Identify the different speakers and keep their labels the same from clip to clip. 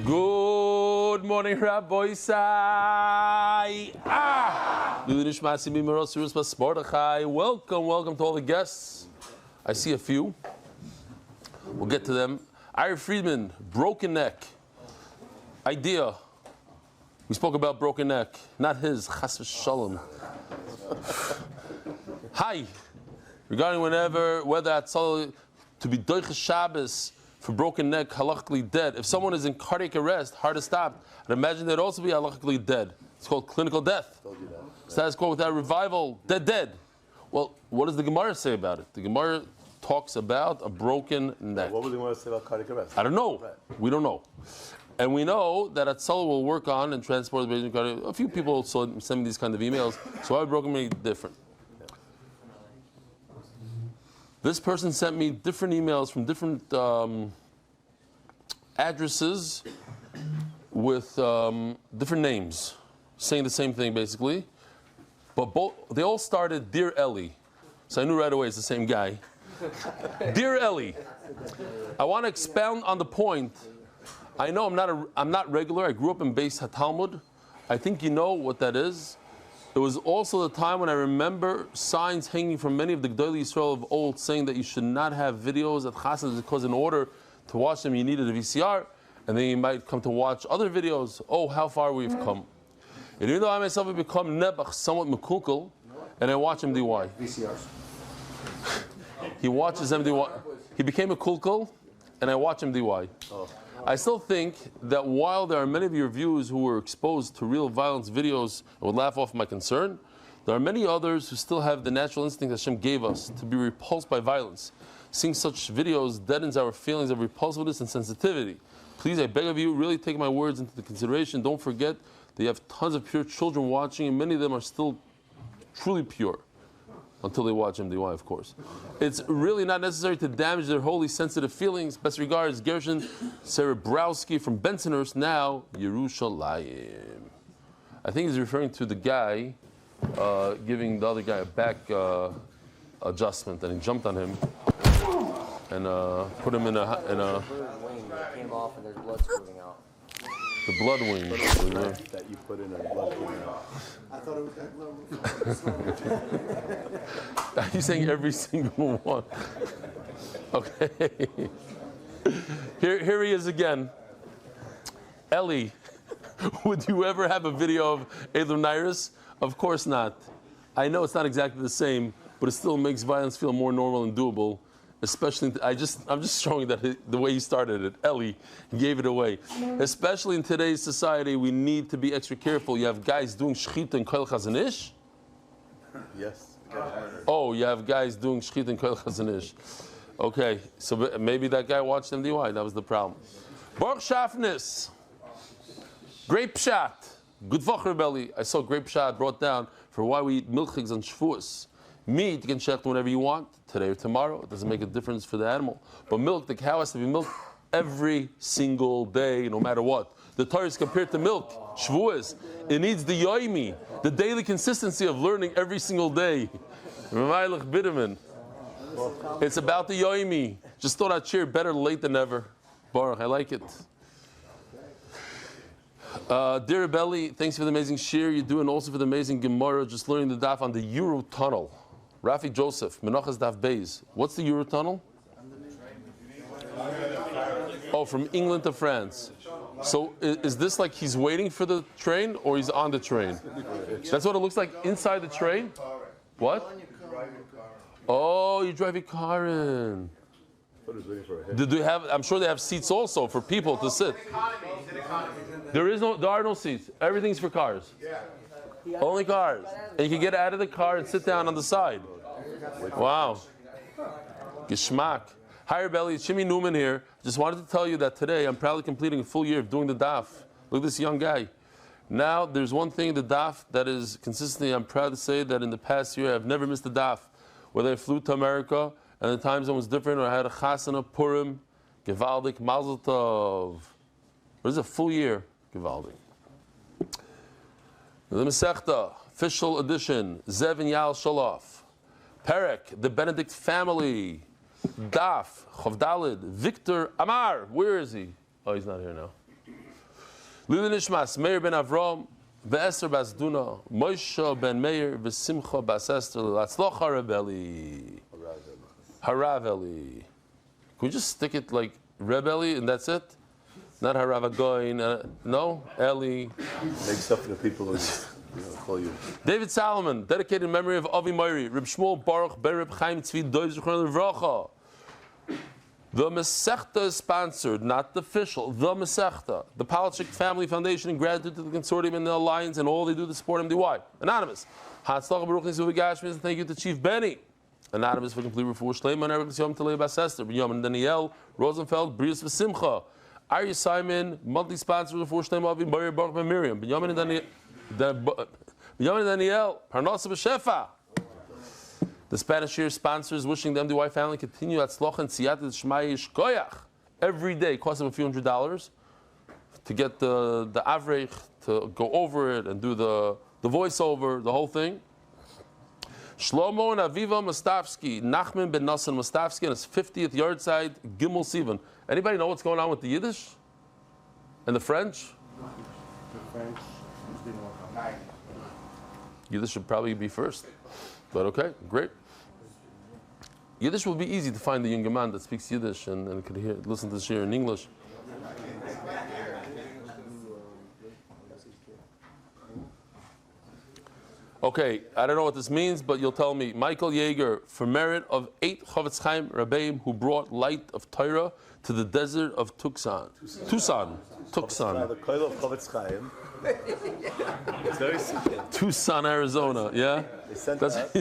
Speaker 1: Good morning, Rabbi Sai. Welcome to all the guests. I see a few. We'll get to them. Ira Friedman, broken neck. Idea. We spoke about broken neck, not his. Chas v'shalom. Hi. Regarding whether Atzal to be doiches Shabbos for broken neck, halachically dead. If someone is in cardiac arrest, heart is stopped, I'd imagine they'd also be halachically dead. It's called clinical death. Status quo without revival, dead. Well, what does the Gemara say about it? The Gemara talks about a broken neck.
Speaker 2: What would the Gemara say about cardiac arrest?
Speaker 1: I don't know. Right. We don't know. And we know that Atzal will work on and transport the patient cardiac. A few people send me these kind of emails. So why would broken neck different? This person sent me different emails from different addresses with different names, saying the same thing basically. But they all started Dear Eli. So I knew right away it's the same guy. Dear Eli, I want to expound on the point. I know I'm not regular. I grew up in Beis HaTalmud. I think you know what that is. It was also the time when I remember signs hanging from many of the Gdolei Yisrael of old saying that you should not have videos at Chassidus because in order to watch them you needed a VCR, and then you might come to watch other videos. Oh, how far we've come. And even though I myself have become nebach, somewhat mekulkel, and I watch MDY.
Speaker 3: VCRs.
Speaker 1: He watches MDY. He became a kulkel, and I watch MDY. Oh. I still think that while there are many of your viewers who were exposed to real violence videos and would laugh off my concern, there are many others who still have the natural instinct Hashem gave us to be repulsed by violence. Seeing such videos deadens our feelings of repulsiveness and sensitivity. Please, I beg of you, really take my words into consideration. Don't forget that you have tons of pure children watching, and many of them are still truly pure. Until they watch MDY, of course. It's really not necessary to damage their holy sensitive feelings. Best regards, Gershon Serebrowski from Bensonhurst, now Yerushalayim. I think he's referring to the guy giving the other guy a back adjustment, and he jumped on him and put him in a
Speaker 3: wing that came off and there's blood spurting out.
Speaker 1: the blood wing.
Speaker 2: That you put in a blood wing.
Speaker 3: I thought it was that
Speaker 1: Are you saying every single one? Okay. Here he is again. Eli, would you ever have a video of Elam Nairis? Of course not. I know it's not exactly the same, but it still makes violence feel more normal and doable. Especially, I'm just showing that the way he started it. Eli, he gave it away. Especially in today's society, we need to be extra careful. You have guys doing shchita and koil chazanish.
Speaker 2: Yes.
Speaker 1: Oh, you have guys doing shchita and koil chazanish. Okay, so maybe that guy watched MDY. That was the problem. Baruch Shafnis. Great pshat. Good vachar belly. I saw great pshat brought down for why we eat milchigs on Shavuos. Meat, you can shecht whenever you want, today or tomorrow. It doesn't make a difference for the animal. But milk, the cow has to be milked every single day, no matter what. The Torah is compared to milk, Shavuos. It needs the yoimi, the daily consistency of learning every single day. It's about the yoimi. Just thought I'd share better late than never. Baruch, I like it. Dear Belly, thanks for the amazing shir you do, and also for the amazing Gemara, just learning the daf on the Euro Tunnel. Rafi Joseph, Menachas Daf Beis. What's the Euro Tunnel? Oh, from England to France. So is this like he's waiting for the train or he's on the train? That's what it looks like inside the train? What? Oh, you drive your car in. Do they have? I'm sure they have seats also for people to sit. There are no seats. Everything's for cars. Only cars. And you can get out of the car and sit down on the side. Wow. Geschmack. Hi, Belly. It's Shimmy Newman here. Just wanted to tell you that today I'm proudly completing a full year of doing the daf. Look at this young guy. Now, there's one thing in the daf that is consistently, I'm proud to say that in the past year I've never missed a daf. Whether I flew to America and the time zone was different, or I had a chasana, Purim, Gevaldik, Mazel Tov. What is a full year? Gevaldik. The Masechta, official edition, Zev and Yal Shalof. Perek, the Benedict family. Daf, Chavdalid, Victor Amar. Where is he? Oh, he's not here now. Lili Nishmas, Meir ben Avram, Ve'eser bas Duna, Moshe ben Meir, Ve'simcha bas Esther, L'latzloch Harabeli. Haraveli. Can we just stick it like Rebeli and that's it? Not Haravagoin, no? Eli.
Speaker 2: Make stuff for the people who call you.
Speaker 1: David Salomon, dedicated in memory of Avi Moiri, Reb Shmuel Baruch Ben Reb Chaim Tzvi Dov Zichron Livracha. The Masechta is sponsored, not the official, the Masechta. The Palachik Family Foundation in gratitude to the consortium and the alliance and all they do to support MDY. Anonymous. Hatzlach Baruch Nisu V'Gashmiz, and thank you to Chief Benny. Anonymous for complete refuah Shleima and Erev Yom Talei Bas Esther, Binyamin Daniel, Rosenfeld, Brius V'Simcha. Arya Simon, monthly sponsor of refuah Shleima Avi Baruch Baruch Ben Miriam, Binyamin and Daniel, Parnasa B'Shefa. The Spanish year sponsors wishing the MDY family continue at Sloch and Siyat Shmai Koyach every day. Costs them a few $100s to get the avrech to go over it and do the voiceover, the whole thing. Shlomo and Aviva Mustafsky, Nachman ben Nassan Mustafsky on his 50th yard side, Gimel Sivan. Anybody know what's going on with the Yiddish and the French?
Speaker 4: The French didn't work out.
Speaker 1: Yiddish should probably be first. But okay, great. Yiddish will be easy to find the younger man that speaks Yiddish and can listen to the shir in English. Okay, I don't know what this means, but you'll tell me. Michael Yeager, for merit of 8 Chavetz Chaim Rabbeim who brought light of Torah to the desert of Tucson. Tucson.
Speaker 2: The Koil of Chavetz Chaim. It's very simple.
Speaker 1: Tucson, Arizona. Yeah.
Speaker 2: They sent out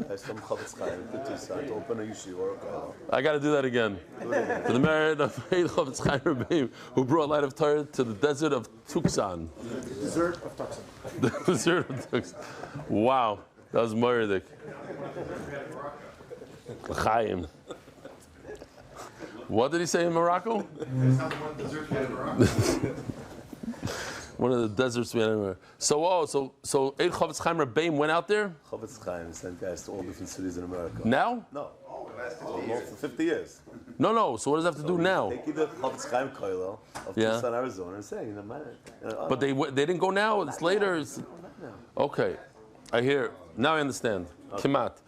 Speaker 2: guys from Chavetz Chaim to Tucson to open a yeshiva or a koil.
Speaker 1: I got to do that again. For the merit of 8 Chavetz Chaim Rabbeim who brought light of Torah to the desert of Tucson.
Speaker 4: Dessert of Tucson.
Speaker 1: The desert of Tucson. Wow, that was Moiridik. Chaim. What did he say in Morocco? One of the deserts we had anywhere. So 8 Chavetz Chaim Rabbeim went out there?
Speaker 2: Chavetz Chaim sent guys to all different cities in America.
Speaker 1: Now?
Speaker 2: No. Almost for 50 years.
Speaker 1: No. So what does that have to do now?
Speaker 2: Taking the Chavetz Chaim koil of Tucson, Arizona, and saying,
Speaker 1: But they didn't go now. It's later. Okay, I hear. Now I understand. Kimat.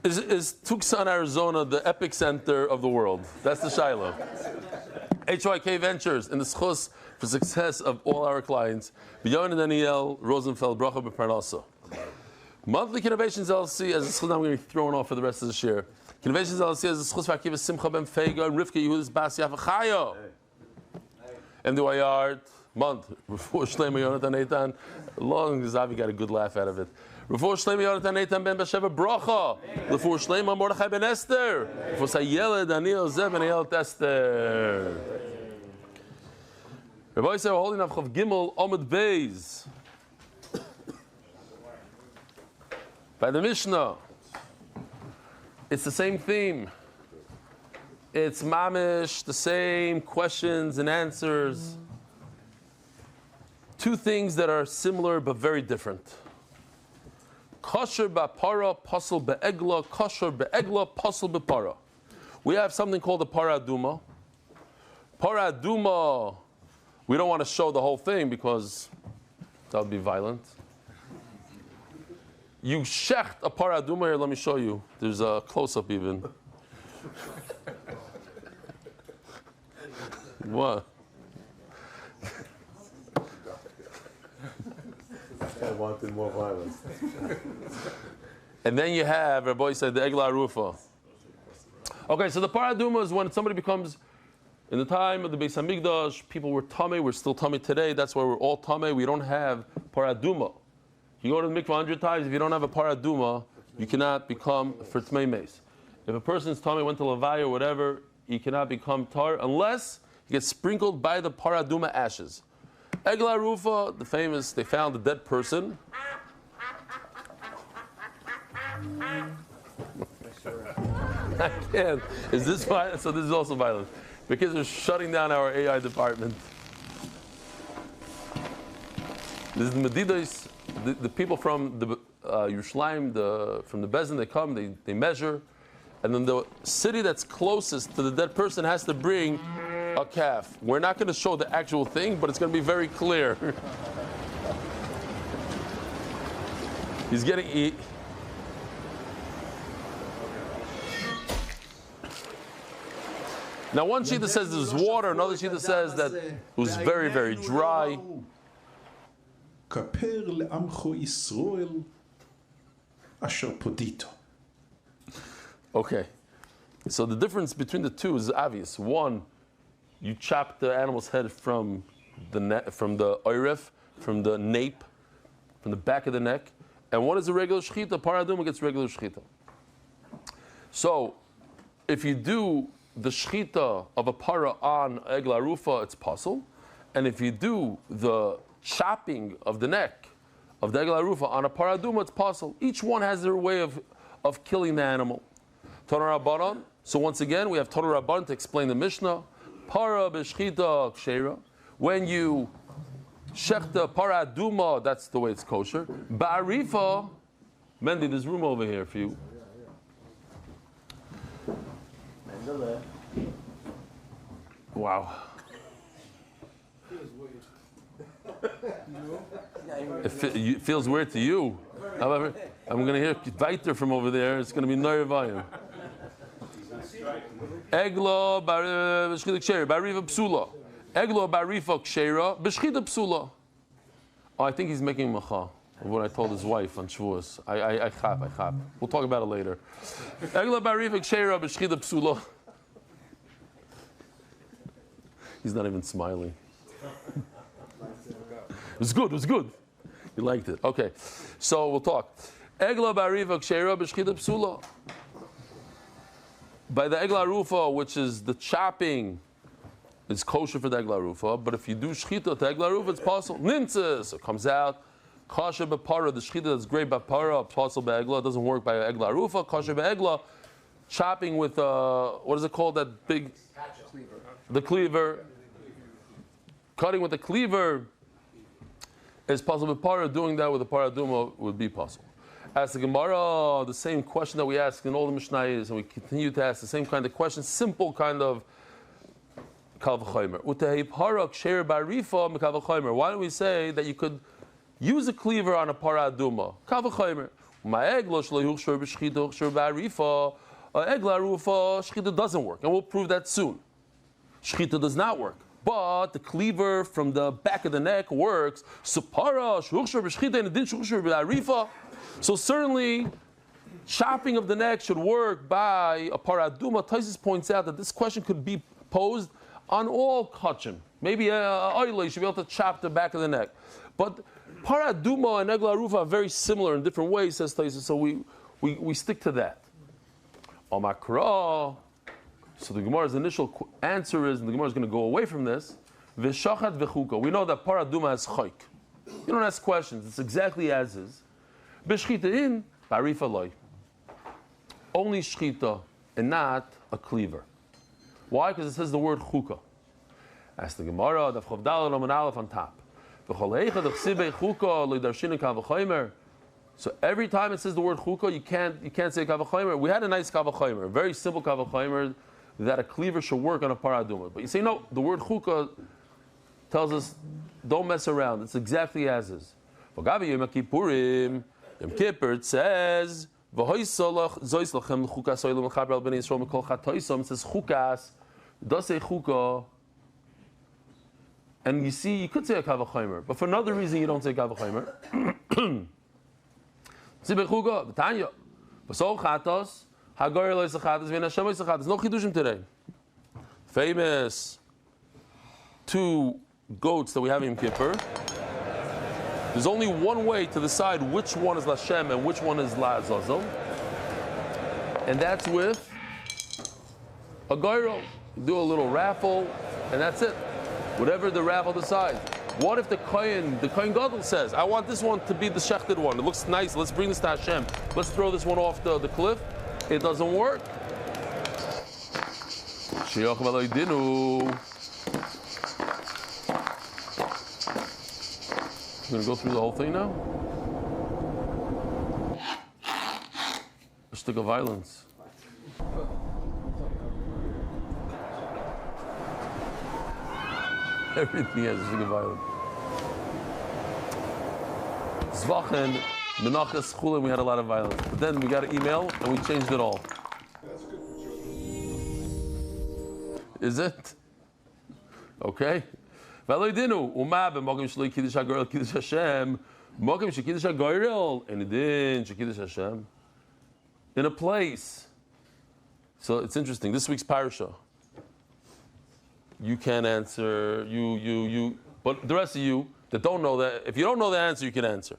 Speaker 1: Is Tucson, Arizona, the epicenter of the world? That's the Shiloh. HYK Ventures in the schus for success of all our clients. B'yon and Daniel Rosenfeld Bracha B'Parnasa. Monthly Innovations LLC as a schus. I'm going to be thrown off for the rest of this year. Innovations LLC as a schus for Akiva Simcha Ben Fega and Rivka Yehudis Bas Yafa Chayo. MDY Art month. Refuah Shleima Yonatan Eitan. Long as Avi got a good laugh out of it. Refuah Shleima Yonatan Eitan Ben Basheva Bracha. Refuah Shleima Mordechai Ben Esther. Refuah Sayela Daniel Zeb Ben Yael Esther. Rabbi said we're holding up Chav Gimel Omid Beis. By the Mishnah. It's the same theme. It's mamish, the same questions and answers. Two things that are similar but very different. Kosher ba'para, pasul be'egla, kosher be'egla, pasul ba'para. We have something called a para aduma. Para aduma, we don't want to show the whole thing because that would be violent. You shecht a para aduma here, let me show you. There's a close-up even. What?
Speaker 2: I wanted more violence.
Speaker 1: And then you have, Rabbi said, the Egla Rufa. Okay, so the paraduma is when somebody becomes, in the time of the Beis Hamikdash, people were tamei, we're still tamei today, that's why we're all tamei, we don't have paraduma. You go to the mikvah 100 times, if you don't have a paraduma, you cannot become for tmei meis. If a person's tamei went to Levaya or whatever, he cannot become tar unless he gets sprinkled by the paraduma ashes. Egla Rufa, the famous, they found a dead person. I can't. Is this violent? So this is also violent. Because they're shutting down our AI department. This is the Medidas, the people from the Yerushalayim, from the Bezin, they come, they measure, and then the city that's closest to the dead person has to bring a calf. We're not going to show the actual thing, but it's going to be very clear. He's getting. Now, one shita says there's water, another shita says that it was very, very dry.
Speaker 5: כפר לעמך ישראל אשר פודיתו.
Speaker 1: Okay, so the difference between the two is obvious. One, you chop the animal's head from the oiref, from the nape, from the back of the neck, and one is a regular shechita. Paraduma gets regular shechita. So, if you do the shechita of a para on egla rufa, it's possible, and if you do the chopping of the neck of the egla rufa on a paraduma, it's possible. Each one has their way of killing the animal. Torah Rabbanon. So once again, we have Torah Rabbanon to explain the Mishnah. Para b'shchita kshera. When you shechta para aduma, that's the way it's kosher. Ba'arifa, Mendy, there's room over here for you. Wow. It feels weird to you. However, I'm going to hear weiter from over there. It's going to be Neurevayim. Egla b'shchita kshera, ba'arifa psula. Egla ba'arifa kshera, b'shchita psula. Oh, I think he's making macha of what I told his wife on Shavuos. I chap. We'll talk about it later. Egla ba'arifa kshera, b'shchita psula. He's not even smiling. It was good. You liked it. Okay, so we'll talk. Egla ba'arifa kshera, b'shchita psula. By the egla rufa, which is the chopping, it's kosher for the egla rufa. But if you do shchita to egla rufa, it's possible. Nimtzis, it comes out. Kosher b'para, the shchita that's great b'para, possible b'egla, it doesn't work by egla rufa. Kosher b'egla, chopping with what is it called? That big, the cleaver. Cutting with the cleaver is possible b'para. Doing that with a paraduma would be possible. Ask the Gemara the same question that we ask in all the Mishnayos, and we continue to ask the same kind of question, simple kind of kal v'chomer. Utehei para ksher ba'arifa mekal v'chomer. Why don't we say that you could use a cleaver on a para aduma? Kal v'chomer. Ma'egla shlo yuchshor b'shchita yuchshor ba'arifa. Egla rufa shchita doesn't work, and we'll prove that soon. Shchita does not work. But the cleaver from the back of the neck works. So para yuchshor b'shchita and it didn't yuchshor ba'arifa. So certainly, chopping of the neck should work by a paraduma. Taisus points out that this question could be posed on all kachim. Maybe a oile, you should be able to chop the back of the neck. But paraduma and egla rufa are very similar in different ways, says Taisus, so we stick to that. Amakra. So the Gemara's initial answer is, and the Gemara is going to go away from this, v'shachat v'chuka. We know that paraduma has chayk. You don't ask questions, it's exactly as is. B'shchita in, ba'arifa loy. Only shchita and not a cleaver. Why? Because it says the word chukah. Ask the Gemara, daf chav daled amud aleph on top. V'chol heicha d'chsibei chukah lo darshin kal v'chomer. So every time it says the word chukah, you can't say kal v'chomer. We had a nice kal v'chomer, a very simple kal v'chomer that a cleaver should work on a paraduma. But you say no, the word chukah tells us don't mess around. It's exactly as is. V'gavi Yom Kippurim. Yom Kippur, it says, it says chukas, it does say chukah, and you see, you could say a kavachomer, but for another reason you don't say kavachomer. There's no chidushim today. Famous 2 goats that we have in Yom Kippur. There's only one way to decide which one is Lashem and which one is La Azazel, and that's with a gyro. You do a little raffle, and that's it. Whatever the raffle decides. What if the Kohen Gadol says, I want this one to be the shechted one. It looks nice. Let's bring this to Hashem. Let's throw this one off the cliff. It doesn't work. We're going to go through the whole thing now? A stick of violence. Everything has a violence. Zvachen, Menachas, Chullin, we had a lot of violence. But then we got an email and we changed it all. Is it? Okay. V'aloydinu, umab, b'mogim shloi kiddush ha'goyrel, kiddush Hashem, mogim shekiddush ha'goyrel, and din shekiddush Hashem. In a place. So it's interesting. This week's parasha. You can't answer. You. But the rest of you that don't know that, if you don't know the answer, you can answer.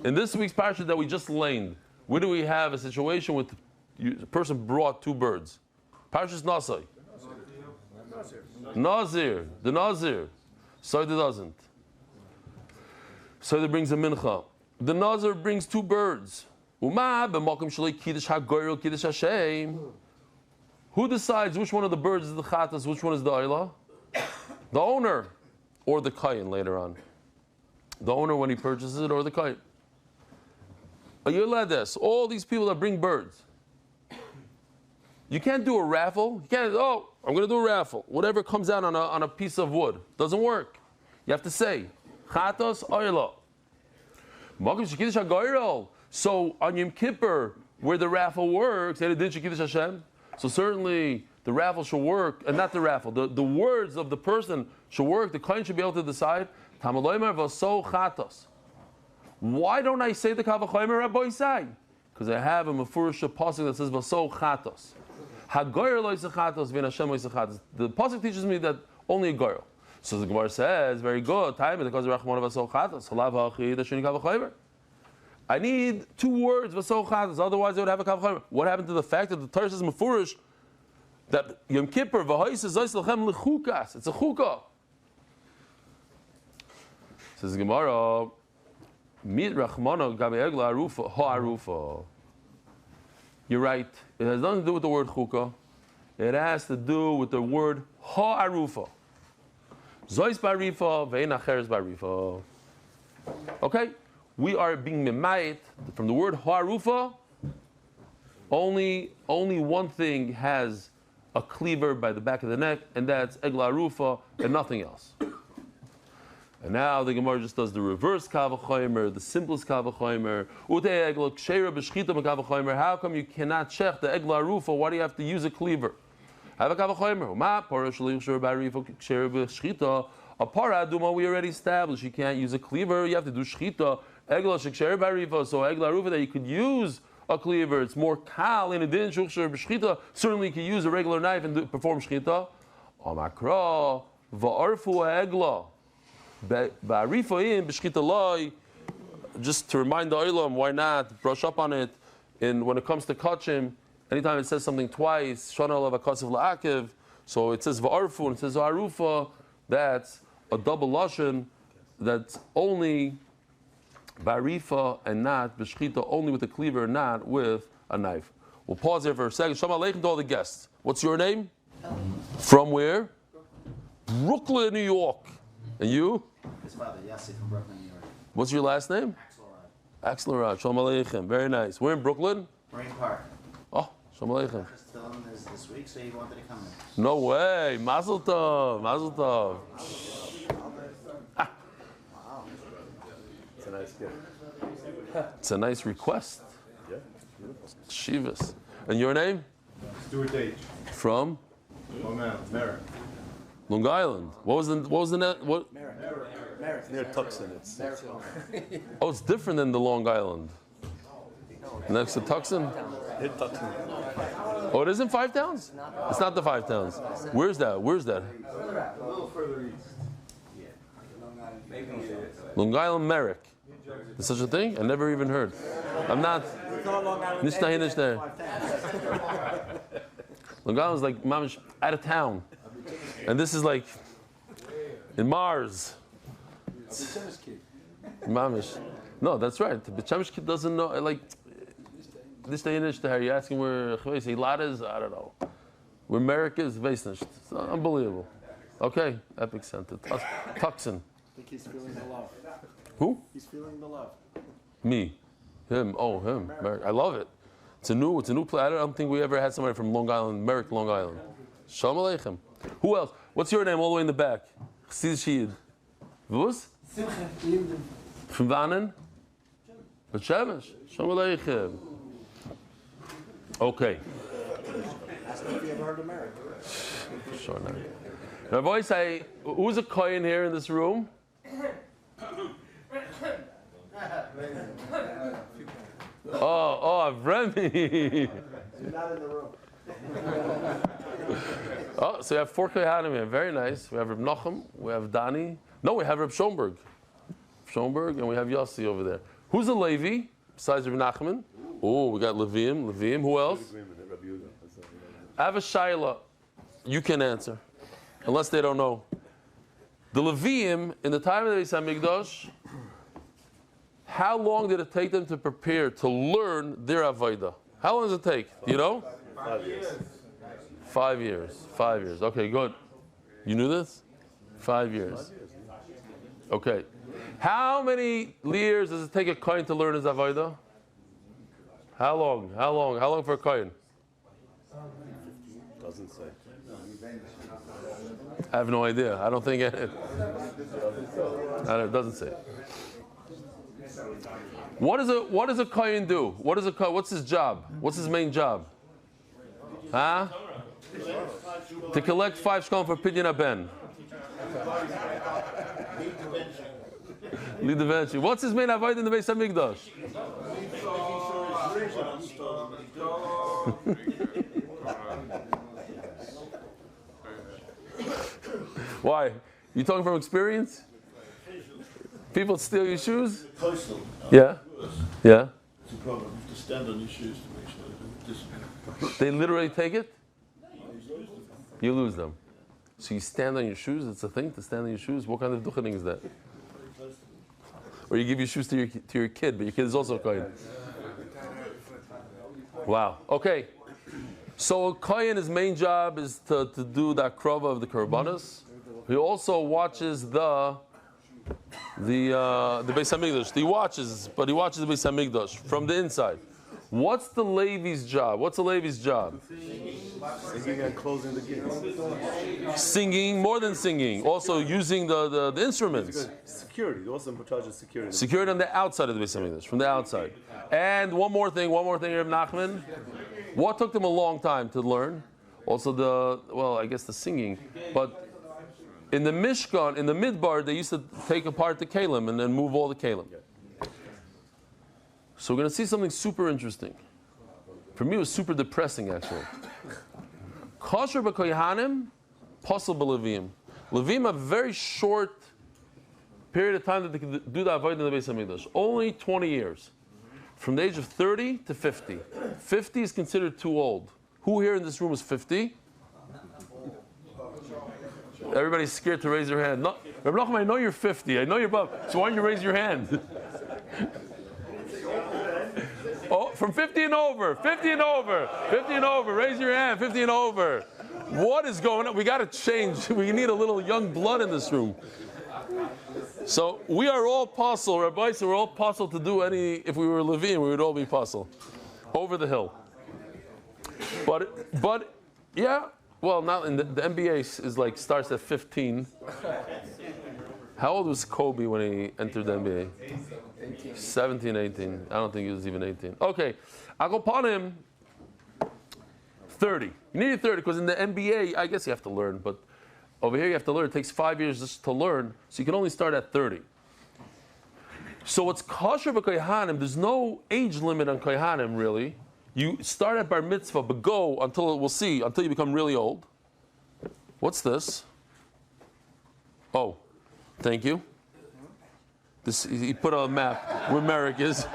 Speaker 1: In this week's parasha that we just laned, where do we have a situation with a person brought two birds? Parashas Nasai. Nazir. The Nazir. Soida doesn't. Soida brings a mincha. The Nazir brings two birds. Uma b'makom shalei kiddush hagoyrel kiddush Hashem. Who decides which one of the birds is the chatas, which one is the oila? The owner, or the kayin later on. The owner when he purchases it, or the kayin. You let this. All these people that bring birds. You can't do a raffle. You can't. Oh, I'm going to do a raffle. Whatever comes out on a piece of wood doesn't work. You have to say chatas oila. Makom shekiddush hagoyrel. So on Yom Kippur, where the raffle works, and it did shekiddush Hashem. So certainly the raffle should work, and not the raffle. The words of the person should work. The kohen should be able to decide. Tamaloymer vaso chatos. Why don't I say the kavachoymer Rabbi Isai? Because I have a mefurish pasuk that says vaso chatos. Hagoyer lo yisachatos v'en Hashem lo yisachatos. The pasuk teaches me that only a goyer. So the Gemara says, very good. Time because rachmana vaso chatos. Halav hachi dashuni kavachoymer. I need two words vaso chatos. Otherwise, I would have a kavachoymer. What happened to the fact that the Torah says mefurish that Yom Kippur v'hois is zois lechem lechukas. It's a chukah. Says the Gemara. Mit rachmana gabe egla arufa ha'arufa. You're right. It has nothing to do with the word chukah. It has to do with the word ha'arufa. Zois barifa ve'en acheres barifa. Okay, we are being memayit from the word ha'arufa. Only one thing has a cleaver by the back of the neck, and that's egla arufa, and nothing else. And now the Gemara just does the reverse kavachoymer, the simplest kavachoymer. How come you cannot check the egla arufa? Why do you have to use a cleaver? Have a kavachoymer. A para aduma we already established. You can't use a cleaver. You have to do shchita. Egla sheksher barifa. So egla arufa that you could use a cleaver. It's more kal in a din shukshir b'shchita. Certainly you can use a regular knife and perform shchita. Amakra va'arfu egla. Just to remind the olam, why not brush up on it? And when it comes to kachim, anytime it says something twice, shana olav akasav la'akiv, so it says va'arfu and it says va'arufa, that's a double lashon, that's only ba'arifa and not b'shchita, only with a cleaver, not with a knife. We'll pause here for a second. Shalom aleichem to all the guests. What's your name? From where? Brooklyn, New York. And you?
Speaker 6: His father, Yossi from Brooklyn, New York.
Speaker 1: What's your last name? Axelrod. Shalom aleichem. Very nice. We're in Brooklyn?
Speaker 6: Marine Park.
Speaker 1: Oh, shalom aleichem.
Speaker 6: Chris Dillon is this week, so he wanted to come in.
Speaker 1: No way. Mazel tov. Mazel tov.
Speaker 2: Wow. It's a nice gift.
Speaker 1: It's a nice request.
Speaker 2: Yeah, beautiful.
Speaker 1: Shivas. And your name?
Speaker 4: Stuart H.
Speaker 1: From?
Speaker 4: Long Island, Merrick.
Speaker 1: Long Island. What was the net? What?
Speaker 2: It's near Tucson. It's
Speaker 1: Oh, it's different than the Long Island. Next to Tucson?
Speaker 2: near Tucson.
Speaker 1: Oh, it isn't Five Towns? It's not the Five Towns. Where's that?
Speaker 4: A little further east.
Speaker 1: Long Island Merrick. Is such a thing? I never even heard. I'm not. Nishta there. Long Island's like mamish out of town. And this is like in Mars. Mamish. No, that's right. The Bechemish kid doesn't know. Like this day in Ishtar, you're asking where Eilat is. I don't know. Where Merrick is. It's unbelievable. Okay, Epic Center. Tucson.
Speaker 4: I think he's feeling the love.
Speaker 1: Who?
Speaker 4: He's feeling the love.
Speaker 1: Me. Him. Oh, him. Merrick. I love it. It's a new place. I don't think we ever had somebody from Long Island, Merrick, Long Island. Shalom aleichem. Who else? What's your name all the way in the back? Chassidische Yid. Was? From Wannen? Bet Shemesh. Shalom Aleichem. Okay.
Speaker 4: Ask me if you ever heard of Merrick.
Speaker 1: Sure now. Now, boys, who's a kohen here in this room? Remy.
Speaker 4: You're not in the room.
Speaker 1: Oh, so we have 4 kohanim here. Very nice. We have Reb Nachum, we have Dani. No, we have Reb Schoenberg. And we have Yossi over there. Who's a Levi besides Reb Nachman? Oh, we got Leviim. Who else? I have a Shaila. You can answer, unless they don't know. The Leviim in the time of the Beis Hamikdash, how long did it take them to prepare to learn their avodah? How long does it take? Do you know?
Speaker 2: 5 years.
Speaker 1: 5 years. 5 years. Okay, good. You knew this? 5 years. Okay. How many years does it take a kohen to learn his avodah? How long? How long for a kohen?
Speaker 2: Doesn't say.
Speaker 1: I have no idea. I don't think it doesn't say. What does a kohen do? What's his job? What's his main job? Huh? To collect 5 shkolim for Pidyon Ben. Lead the bench. What's his main avodah in the Beis Hamikdash? Why? You talking from experience? People steal your shoes?
Speaker 7: Coastal.
Speaker 1: Yeah. Yeah.
Speaker 7: It's a problem. You have to stand on your shoes to make sure they don't disappear.
Speaker 1: They literally take it? You lose them. So you stand on your shoes? It's a thing to stand on your shoes? What kind of duchening is that? Or you give your shoes to your kid, but your kid is also a kohen. Wow. Okay. So a kohen, his main job is to do the akrova of the korbanos. He also watches the Beis Hamikdash. He watches the Beis Hamikdash from the inside. What's the Levi's job? What's the Levi's job?
Speaker 2: Singing and closing the gates.
Speaker 1: Singing, more than singing. Also using the instruments.
Speaker 2: Security. Also in charge of security.
Speaker 1: Security on the outside of the Beis Hamikdash, from the outside. And one more thing, Reb Nachman. What took them a long time to learn? Also the singing. But in the Mishkan, in the Midbar, they used to take apart the kalim and then move all the kalim. So we're going to see something super interesting. For me, it was super depressing, actually. Kosher b'kohanim, possible b'levim. Levim have a very short period of time that they can do the avodah in the Beis Hamikdash. Only 20 years. From the age of 30 to 50. 50 is considered too old. Who here in this room is 50? Everybody's scared to raise their hand. No, Rabbi Nachman, I know you're 50. I know you're above. So why don't you raise your hand? Oh, from 50 and over. 50 and over. 50 and over. Raise your hand. 50 and over. What is going on? We got to change. We need a little young blood in this room. So we are all possible, Rabbi, so we're all possible to do any, if we were Levim, we would all be possible. Over the hill. But yeah, well, now in the NBA is like starts at 15. How old was Kobe when he entered the NBA? 17, 18. I don't think he was even 18. Okay, I'll go upon him 30. You need 30 because in the NBA, I guess you have to learn, but over here you have to learn. It takes 5 years just to learn, so you can only start at 30. So it's kosher b'kohanim. There's no age limit on kohanim really. You start at bar mitzvah, but go until we'll see until you become really old. What's this? Oh, thank you. This he put on a map where Merrick is.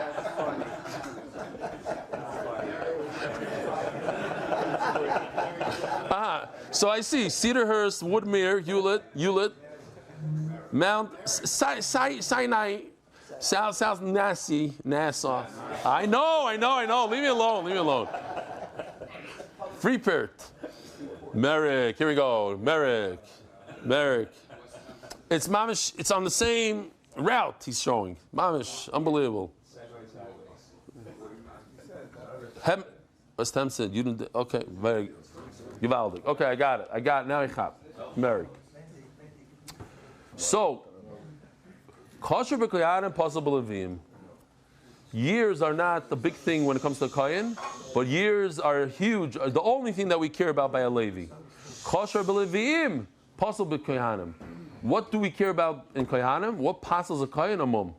Speaker 1: So I see Cedarhurst, Woodmere, Hewlett, Mount Sinai, South Nassau. I know. Leave me alone. Freeport, Merrick. Here we go. Merrick. It's Mamish. It's on the same route he's showing. Mamish, unbelievable. West Hempstead. You didn't. Okay, very. Gewaldig. Okay, I got it. Now I have Merrick. So, kosher b'koyanim, possible levim. Years are not the big thing when it comes to kohen, but years are huge. Are the only thing that we care about by a Levi. Kosher b'levim, possible b'koyanim. What do we care about in kohanim? What passes a kohen? A mum.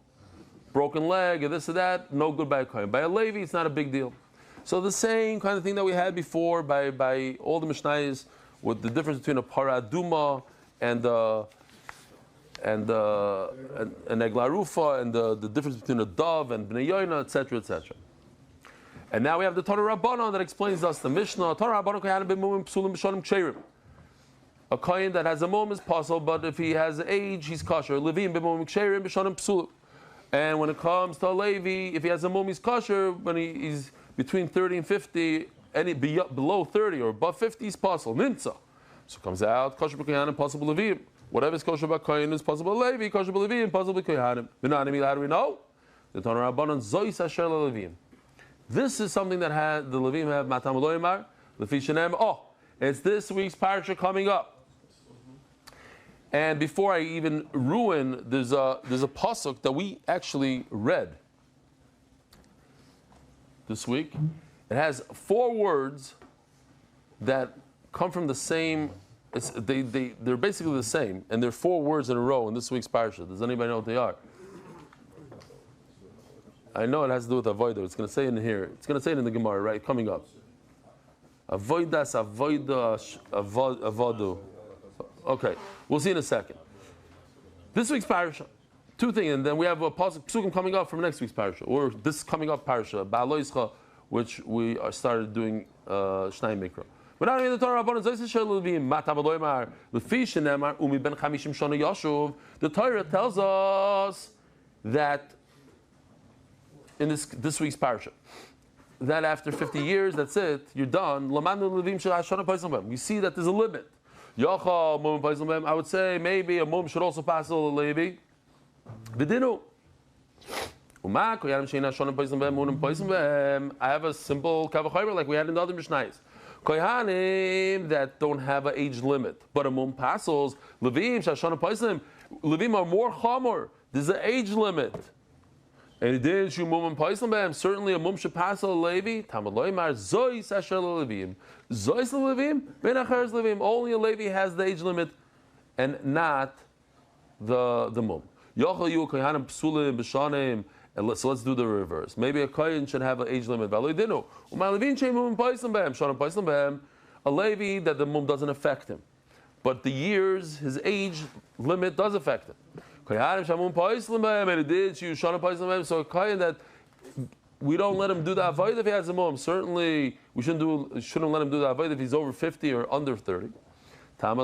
Speaker 1: Broken leg, or this or that, no good by a kohen. By a Levi, it's not a big deal. So the same kind of thing that we had before by all the Mishnayos, with the difference between a paraduma and eglarufa, and the difference between a dove and bnei yoina, etc., etc. And now we have the Torah Rabbanon that explains us the Mishnah. Torah Rabbanon kohanim b'mumim psulim b'shonim ksherim. A kohen that has a mum is possible, but if he has age, he's kosher. Levim b'mumim ksherim b'shonim psulim. And when it comes to a Levi, if he has a mum, he's kosher. When he's between 30 and 50, any below 30 or above 50 is possible. Nimtza. So it comes out kosher b'kohanim, possible Levim. Whatever is kosher b'kohen is possible Levi, kosher b'Levim, possible b'kohanim. B'nanim, how do we know? The Torah Rabbanon zois asher levim. This is something that the Levim have matam loymar lefi shenem. Oh, it's this week's parasha coming up. And before I even ruin, there's a pasuk that we actually read this week. It has 4 words that come from the same. They're basically the same, and they're 4 words in a row in this week's parasha. Does anybody know what they are? I know it has to do with avodah. It's going to say it in here. It's going to say it in the Gemara, right? Coming up. Avodas, avodah, avodu. Okay, we'll see in a second. This week's parasha, 2 things, and then we have a psukim coming up from next week's parasha, or this coming up parasha, Ba'aloischa, which we started doing Shnai Mikra. But not only the Torah Rabbanon zois asher levim matam loymar lefi shenemar umi ben 50 shana yashuv. The Torah tells us that in this week's parasha, that after 50 years, that's it, you're done. You see that there's a limit. I would say maybe a mum should also pass a Levi. B'dinu. I have a simple kavachomer like we had in the other Mishnayos. Kohanim that don't have an age limit, but a mum passes. Levim shashana paislim. Levim are more chamor. There's an age limit. And it did shu mum paislim. Certainly a mum should pass a Levi. Tamad loymar zois asher levim. Zois levim ben acheres levim. Only a Levi has the age limit, and not the mum. Yochel yu kohanim psulim b'shanim. And so let's do the reverse. Maybe a kohen should have an age limit. A Levi that the mum doesn't affect him, but the years, his age limit does affect him. So a kohen that we don't let him do the avodah if he has a mum. Certainly, we shouldn't let him do the avodah if he's over 50 or under 30. Oh,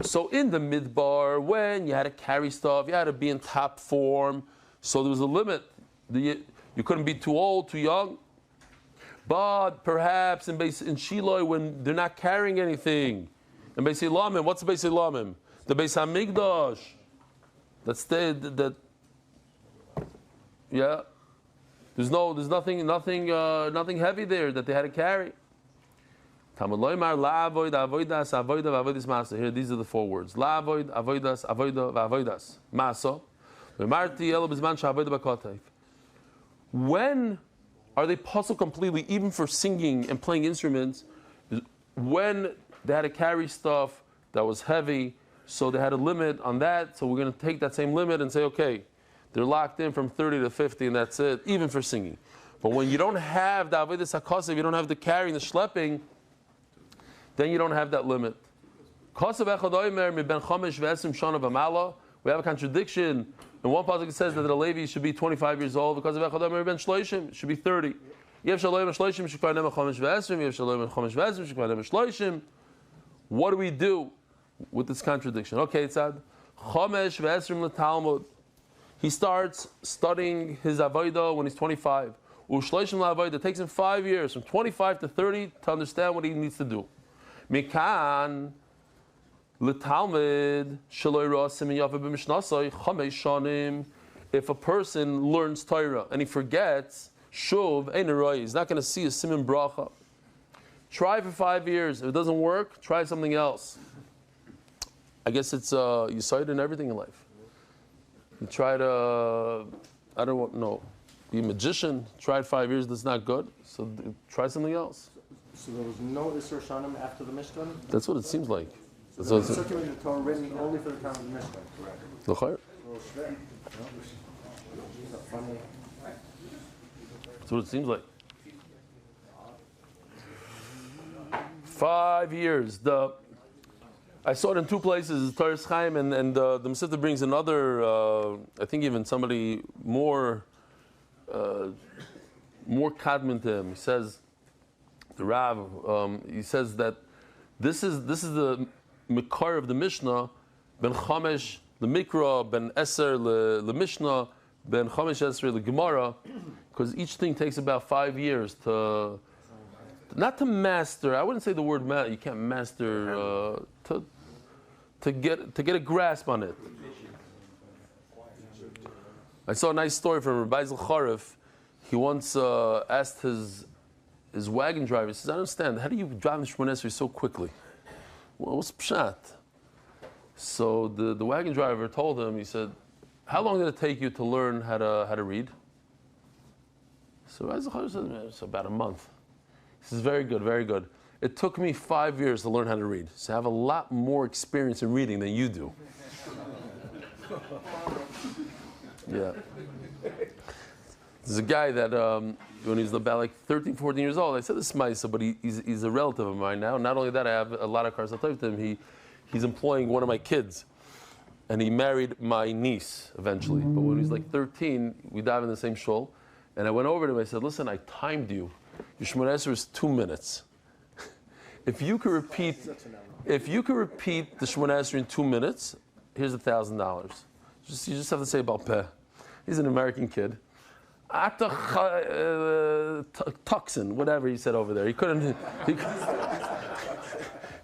Speaker 1: so in the midbar, when you had to carry stuff, you had to be in top form, so there was a limit. You couldn't be too old, too young. But perhaps in Shiloh, when they're not carrying anything, in Beis Elamim, what's the Beis Elamim? The Beis Hamikdash. Yeah. There's nothing heavy there that they had to carry. Here, these are the 4 words. La avoid, avoidas, avoida, v'avoidas. Masa. When are they puzzled completely, even for singing and playing instruments? When they had to carry stuff that was heavy, so they had a limit on that, so we're going to take that same limit and say, okay, they're locked in from 30 to 50, and that's it, even for singing. But when you don't have the avodas hakasav, you don't have the carrying, the schlepping, then you don't have that limit. We have a contradiction. In one pasuk it says that the Levi should be 25 years old because of Echadomer ben Shloishim, should be 30. What do we do with this contradiction? Okay, it's ad. He starts studying his avodah when he's 25. It takes him 5 years, from 25 to 30, to understand what he needs to do. Mikan l'talmid shaloi rasim yafa b'mishnasai chamesh shanim. If a person learns Torah and he forgets, Shuv, ein roi. He's not going to see a siman bracha. Try for 5 years. If it doesn't work, try something else. I guess it's you sight in everything in life. You try to, I don't know, be a magician. Tried 5 years, that's not good. So try something else.
Speaker 4: So there was no Isser Shanim after the Mishkan?
Speaker 1: That's what it seems like. That's
Speaker 4: So
Speaker 1: what
Speaker 4: the
Speaker 1: it's,
Speaker 4: circulating Torah written only for the time of the Mishkan.
Speaker 1: L'chayr.
Speaker 4: Funny.
Speaker 1: That's what it seems like. 5 years. I saw it in two places, Torah Chaim, and the Mesivta brings another, I think even somebody more kadmon to him. He says, the Rav, he says that this is the Mikar of the Mishnah, ben Chamesh, the Mikra, ben Eser, the Mishnah, ben Chamesh Eser, the Gemara, because each thing takes about 5 years to, not to master, I wouldn't say the word master, you can't master, to get a grasp on it. I saw a nice story from Rabbi Zalcharif. He once asked his wagon driver, he says, I don't understand, how do you drive the Shmoneh Esrei so quickly? Well, what's pshat? So the wagon driver told him, he said, how long did it take you to learn how to read? So Rabbi Zalcharif said, it's about a month. He says, very good, very good. It took me 5 years to learn how to read. So I have a lot more experience in reading than you do. Yeah. There's a guy that, when he was about like 13, 14 years old, I said this is Maisa, but he's a relative of mine now. Not only that, I have a lot of cars I'll tell you to him. He's employing one of my kids. And he married my niece eventually. But when he was like 13, we dive in the same shul. And I went over to him, I said, listen, I timed you. Your Shmoneh Esrei is 2 minutes. If you could repeat the Shmoneh Esrei in 2 minutes, here's $1,000. You just have to say about peh. He's an American kid. Toxin, whatever he said over there. He couldn't.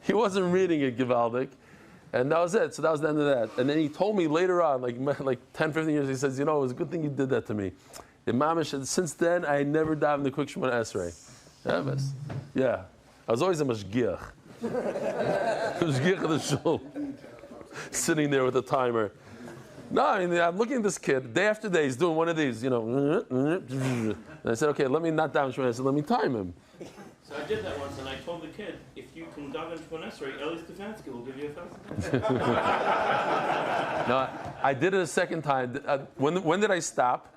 Speaker 1: He wasn't reading it, Givaldic, and that was it. So that was the end of that. And then he told me later on, like 10, 15 years, he says, you know, it was a good thing you did that to me. Since then, I never dived in the quick Shmoneh Esrei. Yeah. I was always a mashgiach. Mashgiach of the shul. Sitting there with a timer. No, I mean, I'm looking at this kid, day after day, he's doing one of these, you know. And I said, okay, let me not down Shmoneh Esrei, let me time him.
Speaker 8: So I did that once, and I told the kid, if you can dive in Shmoneh Esrei, Eli Stefansky will give you $1,000.
Speaker 1: No, I did it a second time. When did I stop?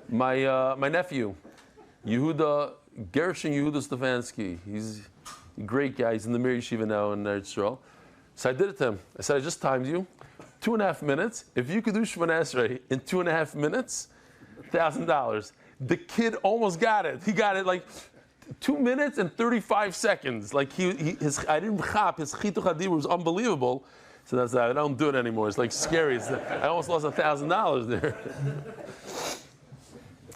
Speaker 1: My nephew, Gershon Yehuda Stefansky, he's a great guy. He's in the Mir Yeshiva now in Eretz Yisrael. So I did it to him. I said, I just timed you. 2.5 minutes. If you could do Shmoneh Esrei in 2.5 minutes, $1,000. The kid almost got it. He got it like 2 minutes and 35 seconds. Like I didn't chap. His chituk hadibur was unbelievable. So that's that. I don't do it anymore. It's like scary. I almost lost $1,000 there.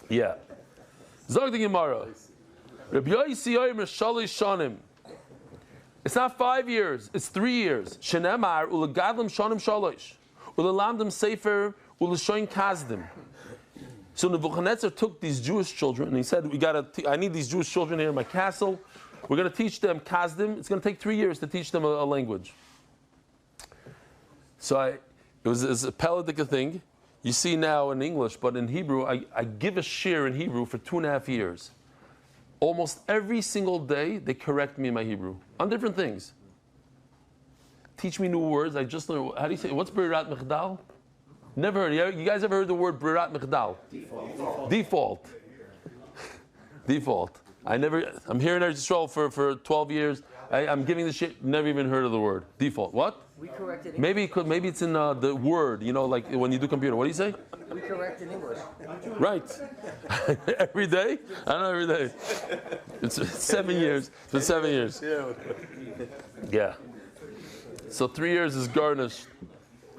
Speaker 1: Yeah. Zog the Gemara. Rabbi Yossi Omer Shalish Shanim. It's not 5 years, it's 3 years. Shenemar ulegadlim shanim shalish, ulelamdim sefer uleshoin kazdim. So Nebuchadnezzar took these Jewish children and he said, I need these Jewish children here in my castle. We're going to teach them kazdim. It's going to take 3 years to teach them a language. So it was a Paladic thing. You see now in English, but in Hebrew, I give a shir in Hebrew for 2.5 years. Almost every single day, they correct me in my Hebrew on different things. Teach me new words. I just learned, how do you say, what's Berirat Mechdal? Never heard. You guys ever heard the word Berirat Mechdal? Default. Default. I'm here in Eretz Yisrael for 12 years. I'm giving this shit, never even heard of the word. Default. What?
Speaker 3: We corrected
Speaker 1: Maybe it's in the word, you know, like when you do computer. What do you say?
Speaker 3: We correct in English.
Speaker 1: Right. Every day? I don't know, every day. It's 7 years. It's been 7 years. Yeah. So 3 years is garnished.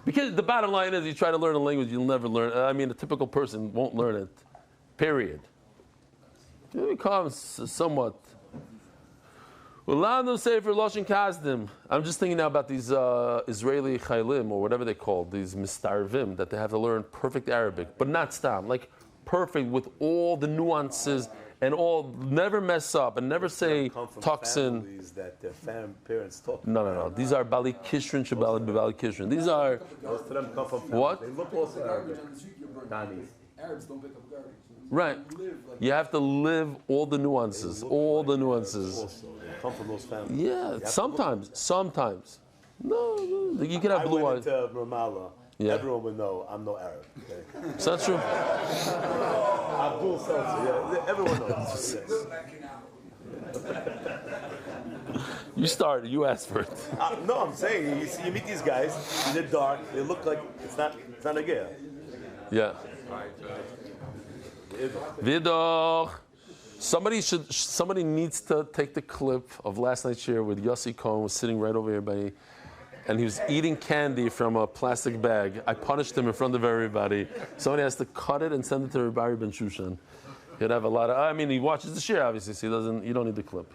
Speaker 1: Because the bottom line is you try to learn a language, you'll never learn. I mean, a typical person won't learn it. Period. It becomes somewhat. I'm just thinking now about these Israeli chaylim, or whatever they call these mistarvim, that they have to learn perfect Arabic, but not stam, like perfect with all the nuances and all, never mess up and never say
Speaker 2: Come from
Speaker 1: toxin.
Speaker 2: families that their parents talk.
Speaker 1: No. These are Bali Kishrin, Shabali Bali Kishrin. These are,
Speaker 2: Most of them come from families.
Speaker 1: What?
Speaker 2: They look also Arabic.
Speaker 3: Arabs don't pick up garbage.
Speaker 1: right. You have to live all the nuances, all the nuances.
Speaker 2: Also, they come from those families.
Speaker 1: Yeah, sometimes. No, you can have
Speaker 2: I
Speaker 1: blue
Speaker 2: went
Speaker 1: eyes.
Speaker 2: into Ramallah.
Speaker 1: Yeah.
Speaker 2: Everyone would know I'm no Arab. Okay?
Speaker 1: Is that true?
Speaker 2: Abdul Seltzer. Yeah, everyone knows.
Speaker 1: You started, you asked for it.
Speaker 2: No, I'm saying you meet these guys. They're dark. They look like it's not a gear.
Speaker 1: Yeah. Vidor. Somebody needs to take the clip of last night's share with Yossi Cohen was sitting right over here by, and he was eating candy from a plastic bag. I punished him in front of everybody. Somebody has to cut it and send it to Rabbi Ben Shushan. He'd have a lot of. I mean, he watches the share obviously, so he doesn't. You don't need the clip.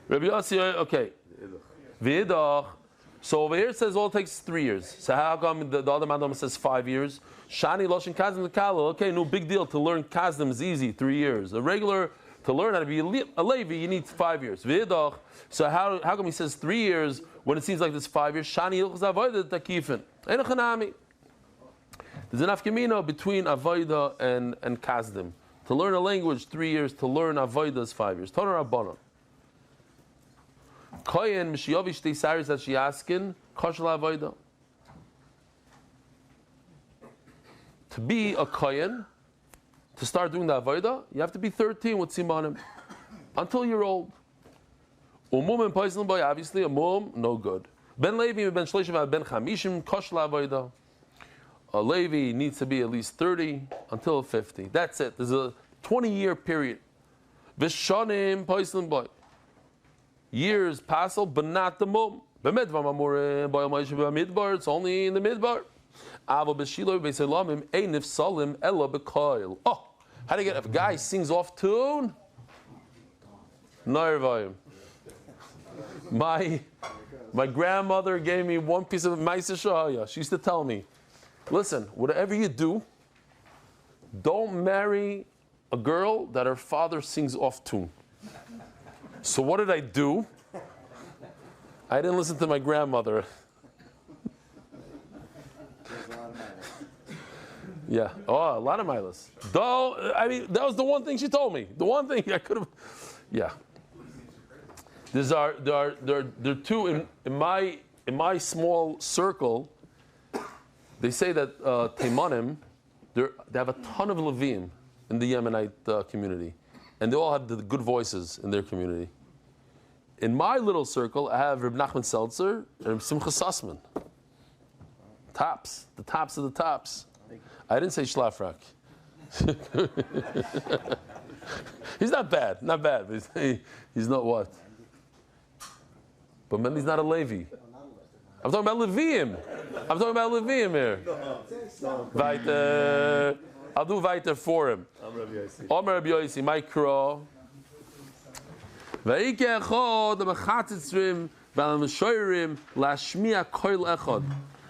Speaker 1: Rabbi Yossi, okay. Vidor. So over here it says all takes 3 years. So how come the other Mandam says 5 years? Shani Loshin Kazdim Kalo. Okay, no big deal. To learn Kazdim is easy, 3 years. A regular, to learn how to be a Levi, you need 5 years. V'idach. So how come he says 3 years when it seems like this 5 years? Shani Ilchaz Avodah Takifin. Ein Chanami. There's an afkamino between Avodah and Kazdim. To learn a language, 3 years. To learn Avodah is 5 years. Toner Rabbanon. Koyen Mishiyovish Teisaris that she askin Koshel Avodah. To be a kohen, to start doing the avodah, you have to be 13 with simanim until you're old. Umum and poison boy, obviously a mum, no good. Ben Levi, Ben Shleshim, Ben Chamishim, Koshel Avodah. A Levi needs to be at least 30 until 50. That's it. There's a 20-year period. Vishonim poison boy. Years passel, but not the mum. It's only in the midbar. Oh, how do you get if a guy sings off tune? No, my grandmother gave me one piece of Ma'aser Shahaya. She used to tell me, listen, whatever you do, don't marry a girl that her father sings off tune. So what did I do? I didn't listen to my grandmother. Yeah. Oh, a lot of milas. Though, I mean, that was the one thing she told me. The one thing I could have. Yeah. There are two in my small circle. They say that Teimanim, they have a ton of Levim in the Yemenite community, and they all have the good voices in their community. In my little circle, I have Reb Nachman Seltzer and Reb Simcha Sussman. Tops, the tops of the tops. I didn't say Schlafrak. He's not bad, but he's not what? But man, he's not a Levi. I'm talking about Leviim. Here. Weiter. I'll do weiter for him. Omer Rabbi Yossi, my crow.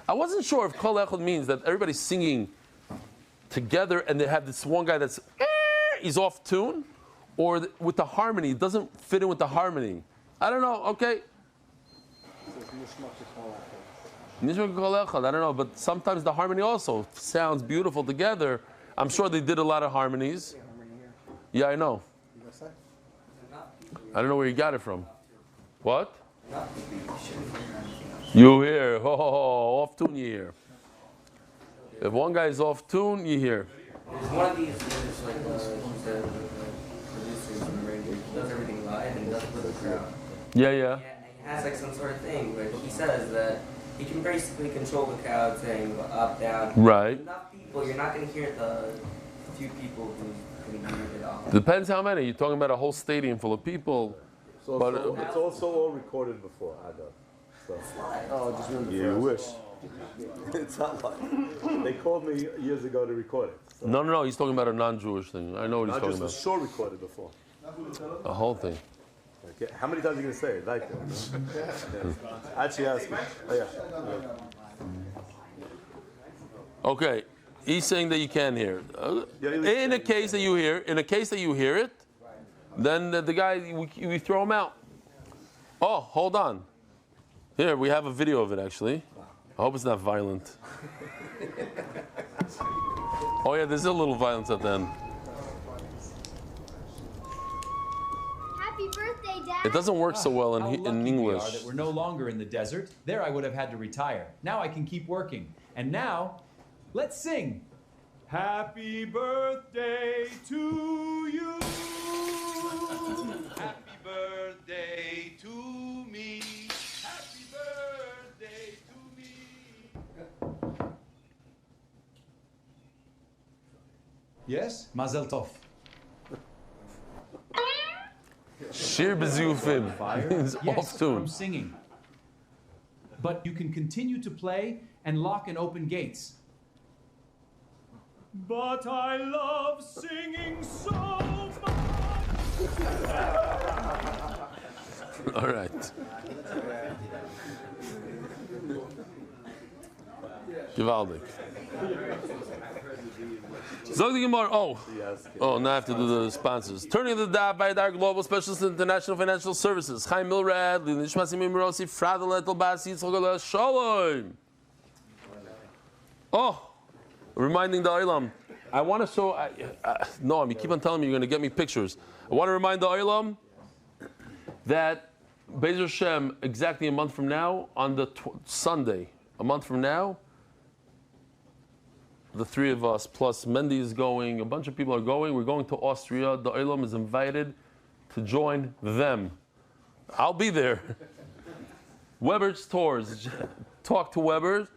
Speaker 1: I wasn't sure if kol echad means that everybody's singing together and they have this one guy that's he's off tune, or with the harmony, it doesn't fit in with the harmony. I don't know, okay. Nishma kol echad, I don't know, but sometimes the harmony also sounds beautiful together. I'm sure they did a lot of harmonies. Yeah, I know. I don't know where you got it from. What? You hear. Oh, off tune, you hear. If one guy is off tune, you hear.
Speaker 3: There's one of these just like the producers and arrangers, he does everything live and he does it for the crowd.
Speaker 1: Yeah.
Speaker 3: Yeah, he has like some sort of thing where he says that he can basically control the crowd saying up, down.
Speaker 1: Right.
Speaker 3: Enough people, you're not going to hear the few people who's going to hear it off.
Speaker 1: Depends how many. You're talking about a whole stadium full of people.
Speaker 2: It's also all recorded before, Ada. So.
Speaker 4: Just really
Speaker 2: You wish. It's not like they called me years ago to record it. So.
Speaker 1: No. He's talking about a non-Jewish thing. I know what he's
Speaker 2: Not
Speaker 1: talking
Speaker 2: just a
Speaker 1: about.
Speaker 2: show recorded before.
Speaker 1: A whole thing.
Speaker 2: Okay. How many times are you going to say it? Like that. Actually, ask me. Oh, yeah.
Speaker 1: Okay. He's saying that you can't hear it. In a case that you hear, it, then the guy we throw him out. Oh, hold on. Here we have a video of it actually. I hope it's not violent. Oh yeah, there's a little violence at the end.
Speaker 9: Happy birthday, Dad.
Speaker 1: It doesn't work so well in English.
Speaker 10: That we're no longer in the desert. There I would have had to retire. Now I can keep working. And now, let's sing. Happy birthday to you. Happy birthday to me. Happy birthday to me. Yes, Mazel Tov.
Speaker 1: Shir Bezufim means
Speaker 10: Yes,
Speaker 1: off tune.
Speaker 10: from singing. But you can continue to play and lock and open gates. But I love singing so much.
Speaker 1: All right. Gewaldig. Zog the Gemara. Oh, now I have to do the sponsors. Turning the Daf by our global specialist in international financial services. Chaim Milrad, Linishmasim Mirosi, Fradalet Albasi, Tzogala Shalom. Oh, reminding the Olam. I want to show. Noam, you keep on telling me you're going to get me pictures. I want to remind the Olam that Be'ez Hashem, exactly a month from now, on the Sunday, a month from now, the three of us, plus Mendy is going, a bunch of people are going. We're going to Austria. The Olam is invited to join them. I'll be there. Weber's tours. Talk to Weber.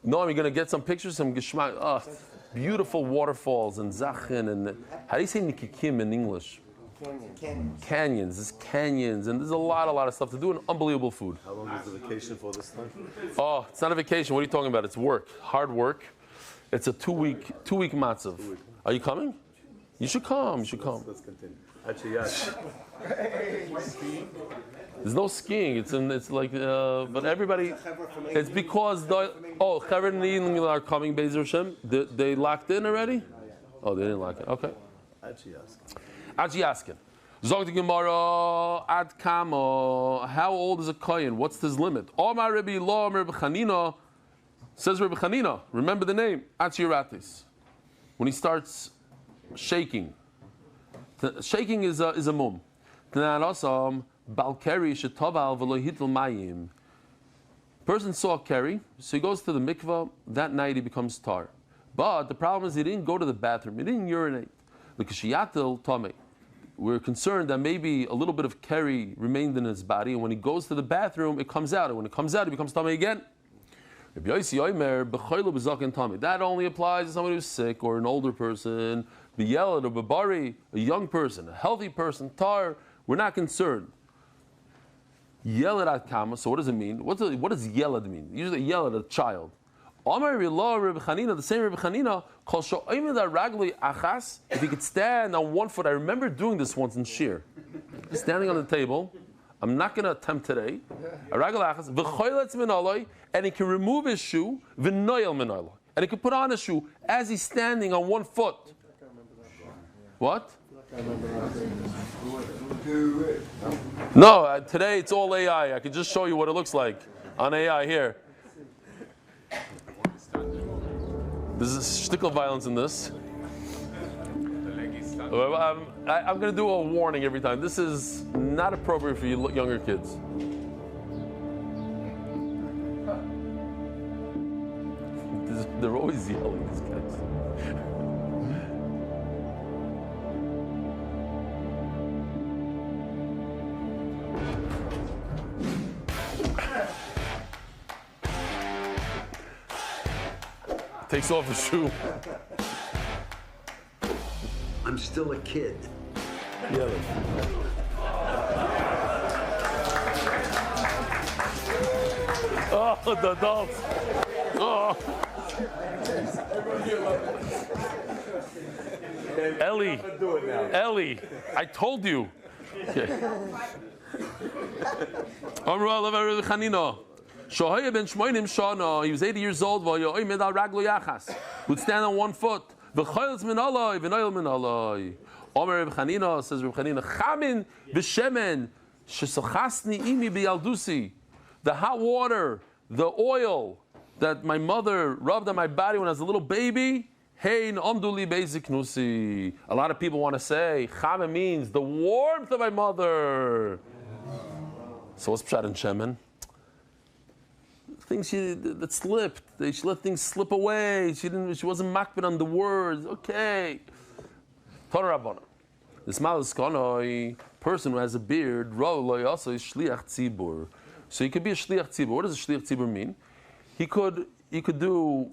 Speaker 1: No, I'm going to get some pictures, some geschmack. Beautiful waterfalls and Zachin and how do you say Nikikim in English? Canyons. There's canyons, and there's a lot of stuff to do, and unbelievable food.
Speaker 2: How long is the vacation for this time?
Speaker 1: Oh, it's not a vacation. What are you talking about? It's work, hard work. It's a two week matzav. Are you coming? You should come.
Speaker 2: Let's continue. Actually, yes.
Speaker 1: There's no skiing. It's like, but everybody. It's because Chaver and Neil are coming. Be'ez Hashem. They locked in already. Oh, they didn't lock in. Okay. Achi asking. Zog the Gemara ad kamo. How old is a kohen? What's his limit? Omar Rabbi Lo Rabbi Chanina. Says Rabbi Chanina. Remember the name. Achi Ratis. When he starts shaking. Shaking is a mum. Balkeri shetoval v'lohitel mayim. Person saw Keri, so he goes to the mikvah. That night he becomes tar. But the problem is he didn't go to the bathroom. He didn't urinate. The kashiyatel tame. We're concerned that maybe a little bit of Keri remained in his body, and when he goes to the bathroom, it comes out. And when it comes out, he becomes tame again. That only applies to somebody who's sick or an older person, b'yelad or b'bari, a young person, a healthy person, tar. We're not concerned. Yelad at kama. So what does it mean? What does yelad mean? Usually yelad, a child. Amar Rabbi Chanina, the same Rabbi Chanina, called sho'ayim ragli achas. If he could stand on one foot, I remember doing this once in Shir. Standing on the table. I'm not going to attempt today. And he can remove his shoe, and he can put on a shoe as he's standing on one foot. What? No, today it's all AI. I can just show you what it looks like on AI here. There's a shtickle violence in this. I'm going to do a warning every time. This is not appropriate for you younger kids. They're always yelling, these kids. Takes off his shoe.
Speaker 11: I'm still a kid.
Speaker 1: Yeah. Oh, the adults. Oh. Eli, I told you. Okay. Shohaya ben Shmoinim Shana, he was 80 years old, would stand on one foot. V'chayles min alay, v'noyel min alay. Omer Reb Chanina, says Reb Chanina, Chamin v'shemen, shesachasni imi b'yaldusi. The hot water, the oil that my mother rubbed on my body when I was a little baby, Hein omduli beziknusi. A lot of people want to say, Chamin means the warmth of my mother. So what's pshat in shemen? Things that slipped. She let things slip away. She wasn't makbid on the words. Okay. Torah Rabbana. This malus person who has a beard, also is shliach tzibur. So he could be a shliach tzibur. What does a shliach tzibur mean? He could do,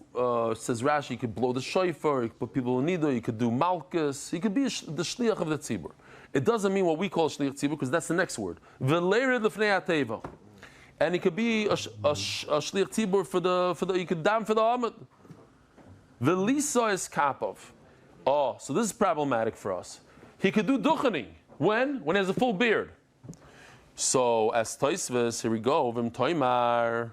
Speaker 1: says Rashi, he could blow the shofar, he could put people in nido, he could do malchus, he could be the shliach of the tzibur. It doesn't mean what we call shliach tzibur, because that's the next word. V'leirid l'fnei ateva. And he could be a shliach tzibur for the he could dam for the amud. V'lisa is kapov. Oh, so this is problematic for us. He could do duchening. When? When he has a full beard. So, as Toisves, here we go, Vim Toimar.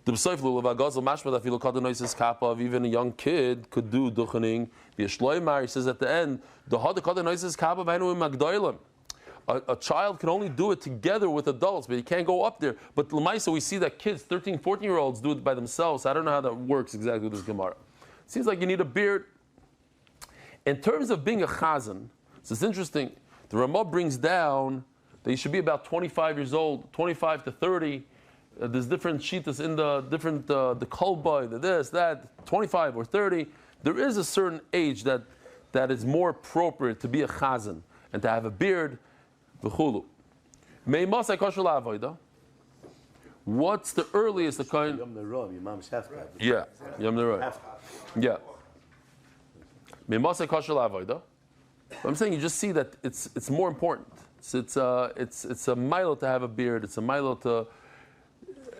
Speaker 1: The B'soiflu of Agazal Mashma, that Filokadanoises kapov, even a young kid could do duchening. The Shloimar, he says at the end, the Hadakadanoises kapov, I know in Magdoilim. A child can only do it together with adults, but he can't go up there. But Lamaisa, we see that kids, 13, 14-year-olds do it by themselves. I don't know how that works exactly with this Gemara. It seems like you need a beard. In terms of being a chazan, so it's interesting. The Ramah brings down that you should be about 25 years old, 25 to 30. There's different shitas in the different, the kolboi, the this, that, 25 or 30. There is a certain age that is more appropriate to be a chazan and to have a beard. V'chulu. Meimasai kosher la'avoda. What's the earliest the kind?
Speaker 2: Yom Nerov, your mom's half.
Speaker 1: Yeah, Yom Nerov. Yeah. Meimasai kosher la'avoda. I'm saying you just see that it's more important. It's a milo to have a beard. It's a milo to,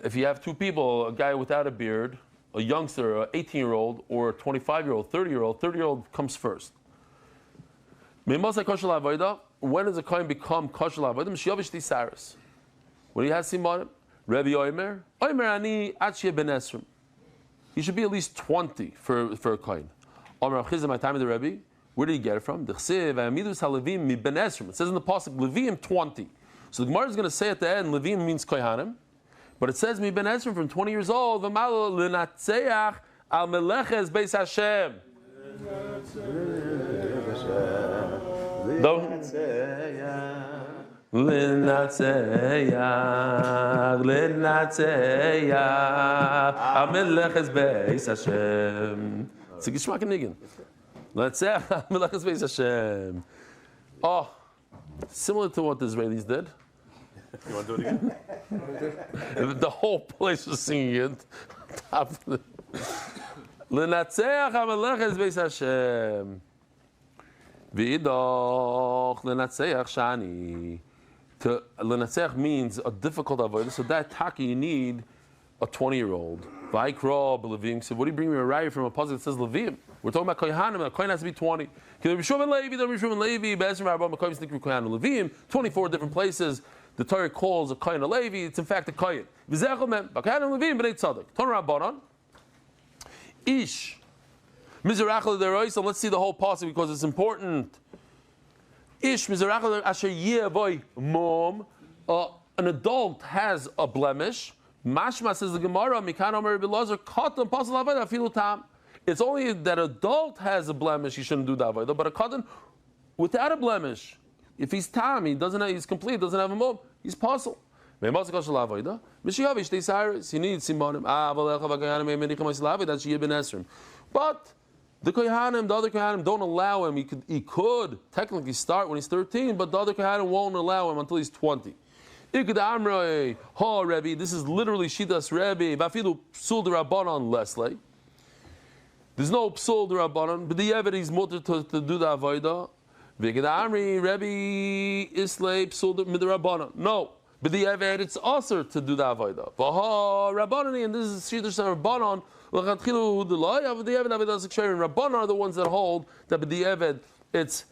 Speaker 1: if you have two people, a guy without a beard, a youngster, an 18-year-old, or a 25-year-old, 30-year-old. 30-year-old comes first. Meimasai kosher la'avoda. When does a kohen become kosher la'avodim? Shiyavish tisaris. When he has simanim, Rebbe Omer ani atshiyeh ben esrim. He should be at least 20 for a kohen. Omer Achizah, my time of the Rebbe, where did he get it from? D'chsev v'amidus haLevim mi ben esrim. It says in the pasuk Levim 20. So the Gemara is going to say at the end Levim means kohanim, but it says mi ben esrim from 20 years old. V'malo l'natzeach al meleches beis Hashem. L'natzeach amelechas beis Hashem. It's a gishmak nigin. L'natzeach amelechas beis Hashem. Oh, similar to what the Israelis did.
Speaker 2: You want to do it again?
Speaker 1: The whole place was singing it. L'natzeach amelechas beis Hashem. V'idach l'natzeach shani. L'natzeach means a difficult avodah. So that taki you need a 20-year-old. V'ayikra b'levim. So what do you bring me a raya from a puzzle that says levim? We're talking about kohanim. A kohen has to be 20. Levi, Be'ezrim Rabban, Makoyim Snikri Kohanim Levim. 24 different places. The Torah calls a kohen a Levi. It's in fact a kohen. V'zechel mem. Kohanim Levim b'nei tzaddik. Torah Rabbanon. Ish. Mizrachel derois. Let's see the whole passage because it's important. Ish mizrachel asher yevoy mom. An adult has a blemish. Mashma says the Gemara. Mikan Omer Bilazar Katan Pasal Avodah Afilu Tam. It's only that adult has a blemish. He shouldn't do the avodah. But a katan without a blemish, if he's tam, he's complete. Doesn't have a mom. He's puzzled. He needs simanim. But the kohanim, the other kohanim, don't allow him. He could technically start when he's 13, but the other kohanim won't allow him until he's 20. Rebbe, this is literally Shitas Rebbe. Vafilu psul d'Rabbanan Leslie. There's no psul d'Rabbanan, but the Yevid is mutter to do the avodah. V'gedamri Rebbe Islay psul d'Rabbanan. No, but the Yevid it's also to do the avodah. V'ha Rabbanani, and this is Shitas Rabbanan. L'chatchilu the Yevid Avidas Ksherin. Rabbanan are the ones that hold that but the Yevid it's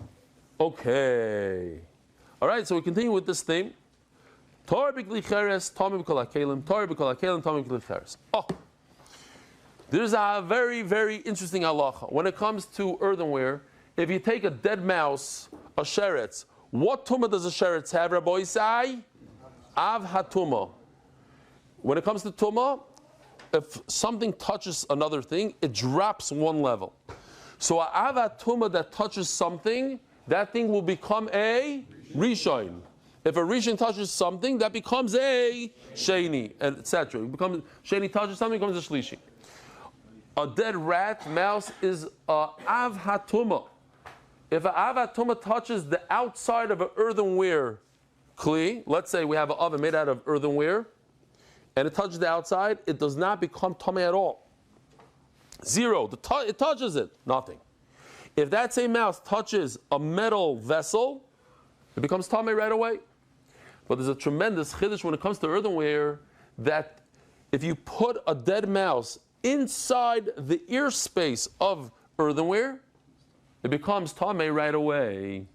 Speaker 1: okay. All right, so we continue with this theme. Tor b'kli cheres, Tomei b'kol hakelim, Tor b'kol hakelim, Tomei b'kli cheres. Oh, there's a very, very interesting halacha. When it comes to earthenware, if you take a dead mouse, a sheretz, what tumah does a sheretz have, Rabbi Isai? Av hatuma. When it comes to tumah, if something touches another thing, it drops one level. So a av hatuma that touches something, that thing will become a rishon. If a rishon touches something, that becomes a sheni, etc. Sheni touches something, becomes a shlishi. A dead rat, mouse is a av hatuma. If an av hatuma touches the outside of an earthenware kli, let's say we have an oven made out of earthenware, and it touches the outside, it does not become tamei at all. Zero. It touches it, nothing. If that same mouse touches a metal vessel, it becomes tamei right away. But there's a tremendous chiddush when it comes to earthenware that if you put a dead mouse inside the ear space of earthenware, it becomes tamei right away.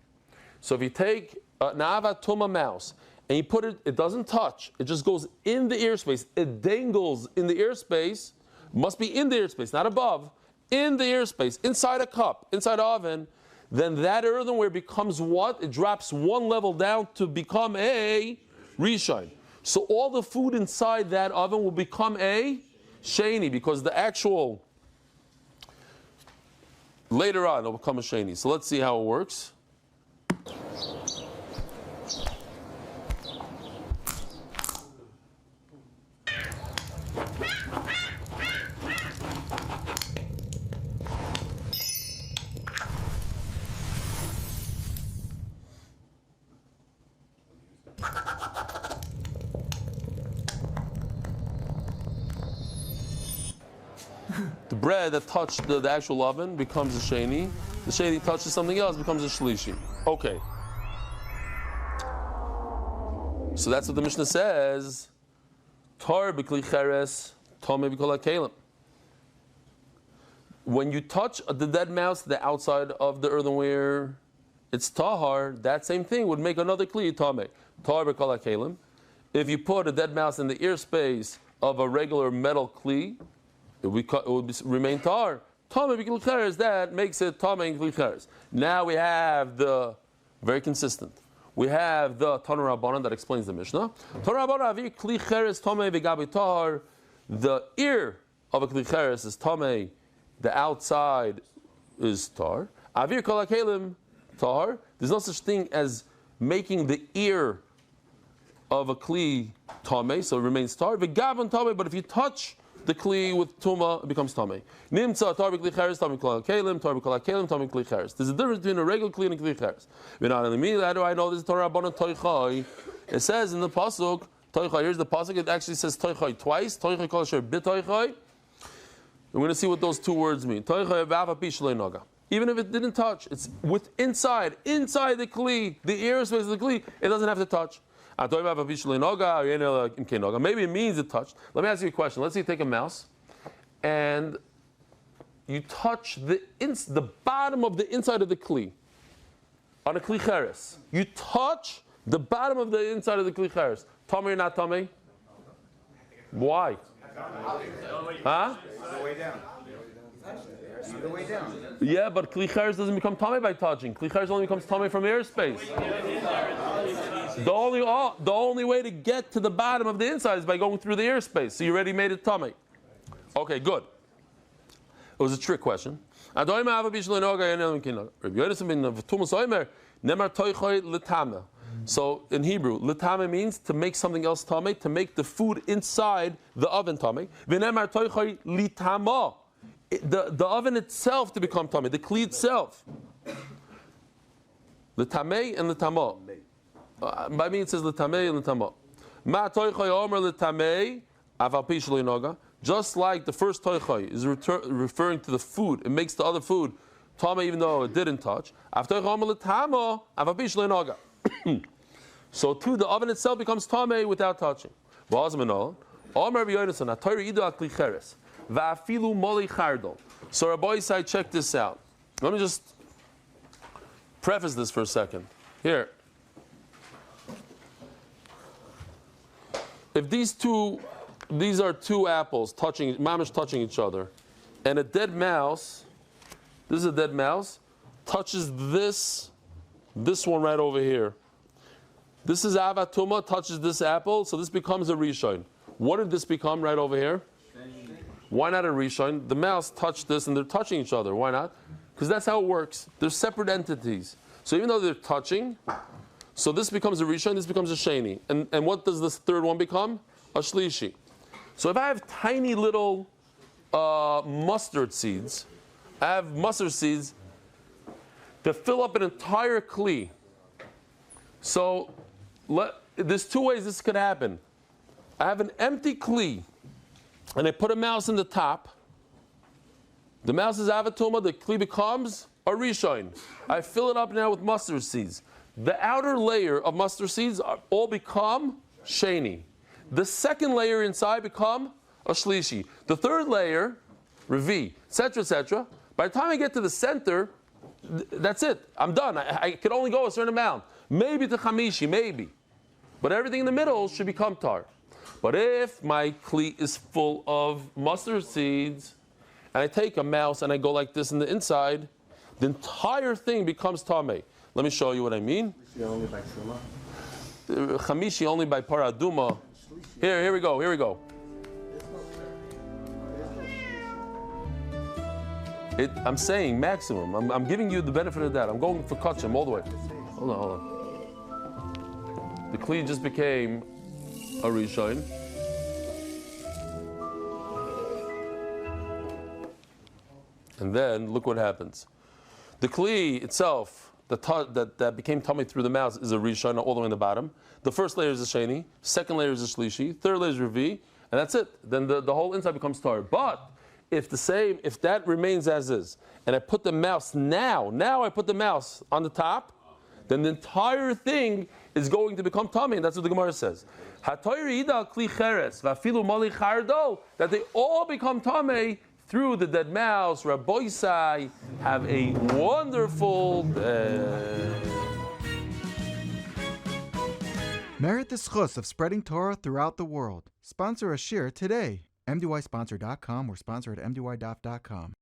Speaker 1: So if you take an av hatuma mouse and you put it, it doesn't touch, it just goes in the ear space, it dangles in the ear space, must be in the ear space, not above, in the ear space, inside a cup, inside an oven, then that earthenware becomes what? It drops one level down to become a rishon. So all the food inside that oven will become a sheni, because the actual, later on, it'll become a sheni. So let's see how it works. The bread that touched the actual oven becomes a sheni. The sheni touches something else, becomes a shlishi. Okay. So that's what the Mishnah says. Tar b'kli cheres, tomei b'kol hakelim. When you touch the dead mouse, the outside of the earthenware, it's tahar. That same thing would make another kli tamei. Tar b'kol hakelim. If you put a dead mouse in the ear space of a regular metal kli, it would remain tar. Tamei b'kli cheres, that makes it tamei b'kli cheres. Now we have the very consistent. We have the Tanur Rabbanan that explains the Mishnah. Tanur Rabbanan avir kli cheres tamei v'gabi tar. The ear of a kli cheres is tamei. The outside is tar. Avir kol hakelim tar. There's no such thing as making the ear of a kli tamei, so it remains tar. V'gavon tamei, but if you touch the kli with tuma, it becomes tamei. Nimtza tar b'kli cheres, tamei kol hakelim, tar b'kol hakelim, tamei kli cheres. There's a difference between a regular kli and a kli cheres. How do I know this is Torah Rabbanan toichai? It says in the pasuk toichai. Here's the pasuk. It actually says toichai twice. Toichai kol asher b'toichai. We're going to see what those two words mean. Even if it didn't touch, it's inside the kli, the ear space of the kli, it doesn't have to touch. Maybe it means it touched. Let me ask you a question. Let's say you take a mouse and you touch the bottom of the inside of the kli on a kli cheres. You touch the bottom of the inside of the kli cheres. Tamei or not tamei? Why? Huh?
Speaker 6: The way down. The way down.
Speaker 1: Yeah, but kli cheres doesn't become tamei by touching. Kli cheres only becomes tamei from airspace. The only way to get to the bottom of the inside is by going through the airspace. So you already made it tamei. Okay, good. It was a trick question. So in Hebrew, litame means to make something else tamei, to make the food inside the oven tamei. The oven itself to become tamei, the kli itself. Litamei and litama. By me it says litamei and litama. Ma toichai omer litamei aval pi shelo noga. Just like the first toichai is referring to the food, it makes the other food tamei even though it didn't touch. After toichai omer litama aval pi shelo noga. So too, the oven itself becomes tamei without touching. So Rabbi Yisai, check this out. Let me just preface this for a second. Here. if these are two apples mamish touching each other, and a dead mouse, this is a dead mouse, touches this one right over here. This is avatuma, touches this apple, so this becomes a rishon. What did this become right over here? Why not a rishon? The mouse touched this and they're touching each other. Why not? Because that's how it works. They're separate entities. So even though they're touching, so this becomes a rishon, this becomes a sheni. And what does this third one become? A shlishi. So if I have tiny little mustard seeds, I have mustard seeds that fill up an entire kli. So there's two ways this could happen. I have an empty kli, and I put a mouse in the top. The mouse is avatuma, the kli becomes a rishon. I fill it up now with mustard seeds. The outer layer of mustard seeds all become sheni. The second layer inside become a shlishi. The third layer, revi, etc., etc. By the time I get to the center, that's it. I'm done. I can only go a certain amount. Maybe to chamishi, maybe. But everything in the middle should become tar. But if my kli is full of mustard seeds, and I take a mouse and I go like this in the inside, the entire thing becomes tameh. Let me show you what I mean.
Speaker 4: Only by truma?
Speaker 1: Chamishi only by paraduma. Here we go. I'm saying maximum. I'm giving you the benefit of that. I'm going for kachim all the way. Hold on. The kli just became a rishon. And then look what happens. The kli itself, that became tummy through the mouse, is a rishon all the way in the bottom. The first layer is a sheni, second layer is a shlishi, third layer is revi, and that's it. Then the whole inside becomes tar. But if that remains as is, and I put the mouse now I put the mouse on the top, then the entire thing is going to become tummy, and that's what the Gemara says. That they all become tummy through the dead mouse. Rabbi Isai, have a wonderful day.
Speaker 12: Merit the schus of spreading Torah throughout the world. Sponsor a shir today. MDYsponsor.com or sponsor at MDYDAF.com.